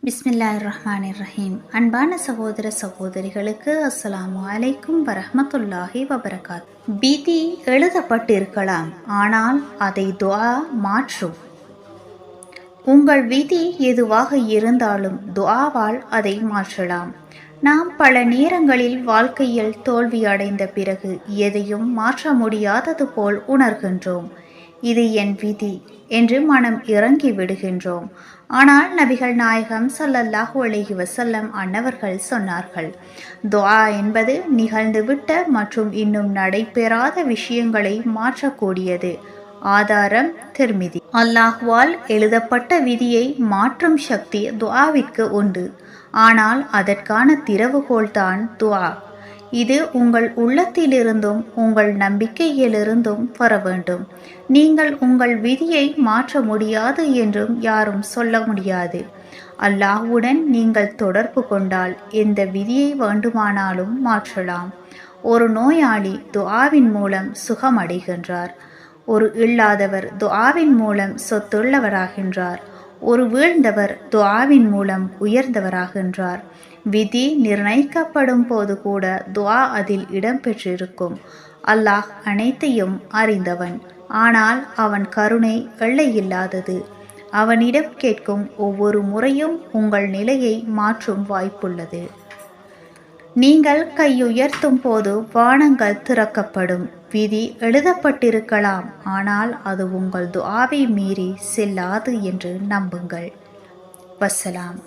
பிஸ்மில்லாஹிர்ரஹ்மானிர்ரஹீம். அன்பான சகோதர சகோதரிகளுக்கு அஸ்ஸலாமு அலைக்கும் வரஹ்மத்துல்லாஹி வபரகாத். விதி எழுதப்பட்டிருக்கலாம், ஆனால் அதை துஆ மாற்றும். உங்கள் விதி எதுவாக இருந்தாலும் துஆவால் அதை மாற்றலாம். நாம் பல நேரங்களில் வாழ்க்கையில் தோல்வி அடைந்த பிறகு எதையும் மாற்ற முடியாதது போல் உணர்கின்றோம். இது என் விதி என்று மனம் இறங்கி விடுகின்றோம். ஆனால் நபிகள் நாயகம் ஸல்லல்லாஹு அலைஹி வஸல்லம் அன்னவர்கள் சொன்னார்கள், துஆ என்பது நிகழ்ந்துவிட்ட மற்றும் இன்னும் நடைபெறாத விஷயங்களை மாற்றக்கூடியது. ஆதாரம் திர்மிதி. அல்லாஹ்வால் எழுதப்பட்ட விதியை மாற்றும் சக்தி துஆவிற்கு உண்டு. ஆனால் அதற்கான திறவுகோல்தான் துஆ. இது உங்கள் உள்ளத்திலிருந்தும் உங்கள் நம்பிக்கையிலிருந்தும் வர வேண்டும். நீங்கள் உங்கள் விதியை மாற்ற முடியாது என்றும் யாரும் சொல்ல முடியாது. அல்லாஹ்வுடன் நீங்கள் தொடர்பு கொண்டால் எந்த விதியை வேண்டுமானாலும் மாற்றலாம். ஒரு நோயாளி துஆவின் மூலம் சுகமடைகின்றார். ஒரு இல்லாதவர் துஆவின் மூலம் சொத்துள்ளவராகின்றார். ஒரு வீழ்ந்தவர் துஆவின் மூலம் உயர்ந்தவராகின்றார். விதி நிர்ணயிக்கப்படும் போது கூட துஆ அதில் இடம்பெற்றிருக்கும். அல்லாஹ் அனைத்தையும் அறிந்தவன். ஆனால் அவன் கருணை எல்லையில்லாதது. அவனிடம் கேட்கும் ஒவ்வொரு முறையும் உங்கள் நிலையை மாற்றும் வாய்ப்புள்ளது. நீங்கள் கையுயர்த்தும் போது வானங்கள் திறக்கப்படும். விதி எழுதப்பட்டிருக்கலாம், ஆனால் அது உங்கள் துஆவை மீறி செல்லாது என்று நம்புங்கள். வஸ்ஸலாம்.